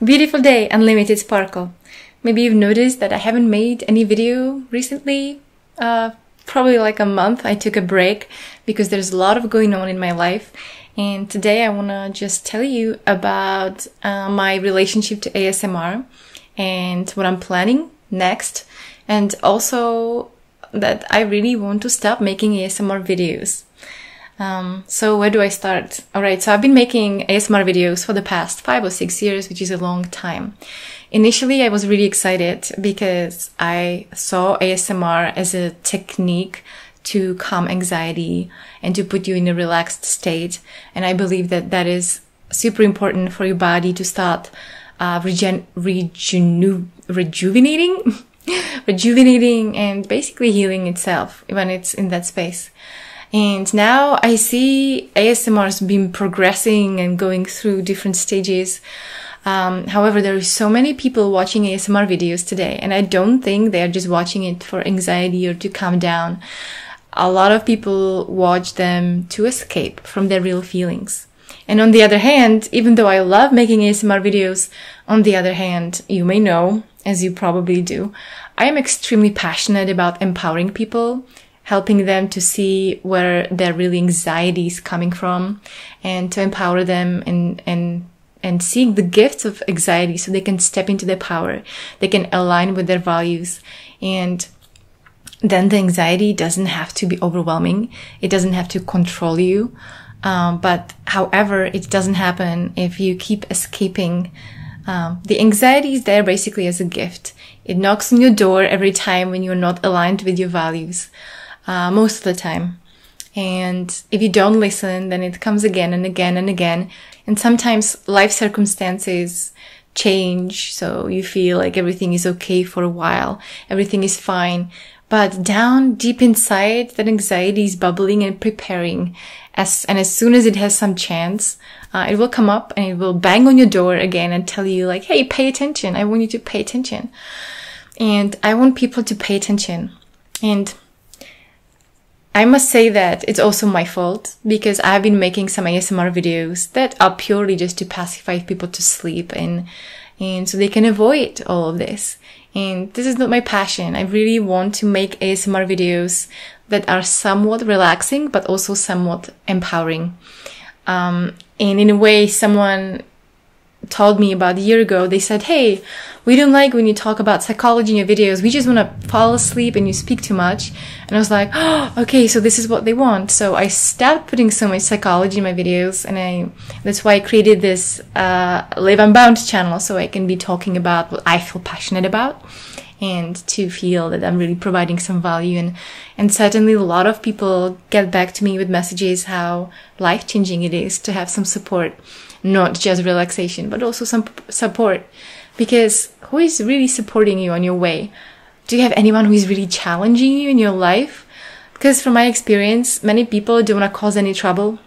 Beautiful day, unlimited sparkle. Maybe you've noticed that I haven't made any video recently. Probably like a month. I took a break because there's a lot of going on in my life. And today I want to just tell you about my relationship to ASMR and what I'm planning next. And also that I really want to stop making ASMR videos. So where do I start? Alright, so I've been making ASMR videos for the past 5 or 6 years, which is a long time. Initially, I was really excited because I saw ASMR as a technique to calm anxiety and to put you in a relaxed state. And I believe that that is super important for your body to start rejuvenating and basically healing itself when it's in that space. And now I see ASMR's been progressing and going through different stages. However, there are so many people watching ASMR videos today, and I don't think they're just watching it for anxiety or to calm down. A lot of people watch them to escape from their real feelings. And on the other hand, even though I love making ASMR videos, on the other hand, you may know, as you probably do, I am extremely passionate about empowering people, helping them to see where their real anxiety is coming from, and to empower them and seeing the gifts of anxiety so they can step into their power. They can align with their values. And then the anxiety doesn't have to be overwhelming. It doesn't have to control you. But however, it doesn't happen if you keep escaping. The anxiety is there basically as a gift. It knocks on your door every time when you're not aligned with your values. Most of the time. And if you don't listen, then it comes again and again and again. And sometimes life circumstances change, so you feel like everything is okay for a while. Everything is fine. But down deep inside, that anxiety is bubbling and preparing. As soon as it has some chance, it will come up and it will bang on your door again and tell you like, hey, pay attention. I want you to pay attention. And I want people to pay attention. And I must say that it's also my fault because I've been making some ASMR videos that are purely just to pacify people to sleep and so they can avoid all of this. And this is not my passion. I really want to make ASMR videos that are somewhat relaxing, but also somewhat empowering. And in a way, someone told me about a year ago, they said, hey, we don't like when you talk about psychology in your videos. We just want to fall asleep and you speak too much. And I was like, oh, okay, so this is what they want. So I stopped putting so much psychology in my videos. And that's why I created this Liv UNBOUND channel, so I can be talking about what I feel passionate about and to feel that I'm really providing some value. And certainly a lot of people get back to me with messages how life-changing it is to have some support. Not just relaxation, but also some support. Because who is really supporting you on your way? Do you have anyone who is really challenging you in your life? Because from my experience, many people don't want to cause any trouble.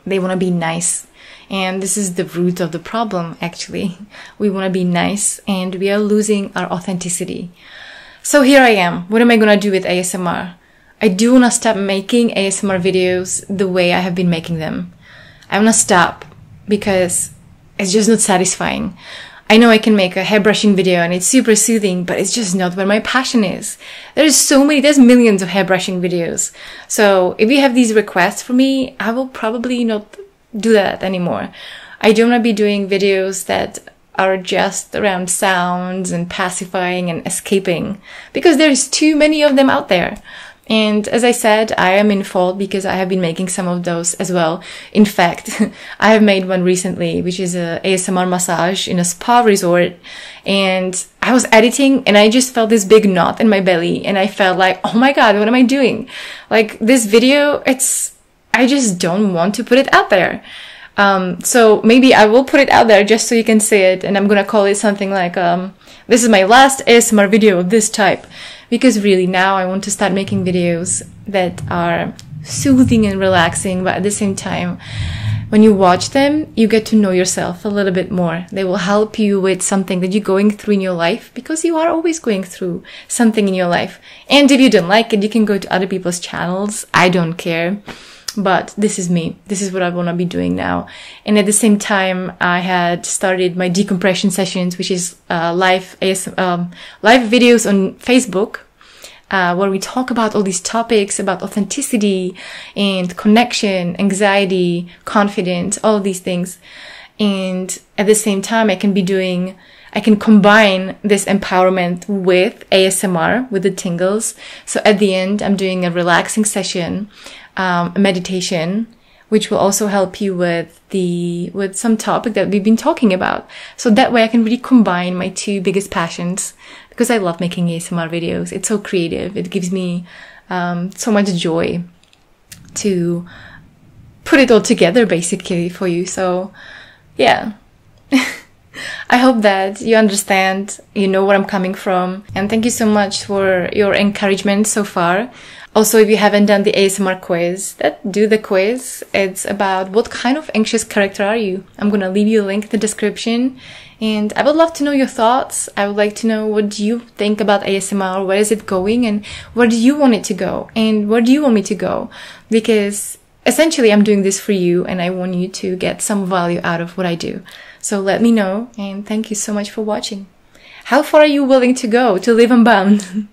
They want to be nice. And this is the root of the problem, actually. We want to be nice and we are losing our authenticity. So here I am. What am I going to do with ASMR? I do want to stop making ASMR videos the way I have been making them. I want to stop. Because it's just not satisfying. I know I can make a hair brushing video and it's super soothing, but it's just not where my passion is. There's millions of hair brushing videos. So if you have these requests for me, I will probably not do that anymore. I don't want to be doing videos that are just around sounds and pacifying and escaping, because there's too many of them out there. And as I said, I am in fault because I have been making some of those as well. In fact, I have made one recently, which is a ASMR massage in a spa resort. And I was editing and I just felt this big knot in my belly. And I felt like, oh my God, what am I doing? Like this video, I just don't want to put it out there. So maybe I will put it out there just so you can see it. And I'm going to call it something like, this is my last ASMR video of this type. Because really now I want to start making videos that are soothing and relaxing, but at the same time, when you watch them, you get to know yourself a little bit more. They will help you with something that you're going through in your life, because you are always going through something in your life. And if you don't like it, you can go to other people's channels. I don't care. But this is me. This is what I want to be doing now. And at the same time, I had started my decompression sessions, which is live videos on Facebook, where we talk about all these topics about authenticity and connection, anxiety, confidence, all of these things. And at the same time, I can combine this empowerment with ASMR, with the tingles. So at the end, I'm doing a relaxing session, a meditation, which will also help you with some topic that we've been talking about. So that way I can really combine my two biggest passions, because I love making ASMR videos. It's so creative. It gives me so much joy to put it all together basically for you. So yeah. I hope that you understand, you know where I'm coming from. And thank you so much for your encouragement so far. Also, if you haven't done the ASMR quiz, do the quiz. It's about what kind of anxious character are you? I'm going to leave you a link in the description. And I would love to know your thoughts. I would like to know what you think about ASMR. Where is it going? And where do you want it to go? And where do you want me to go? Because essentially, I'm doing this for you, and I want you to get some value out of what I do. So let me know, and thank you so much for watching. How far are you willing to go to live unbound?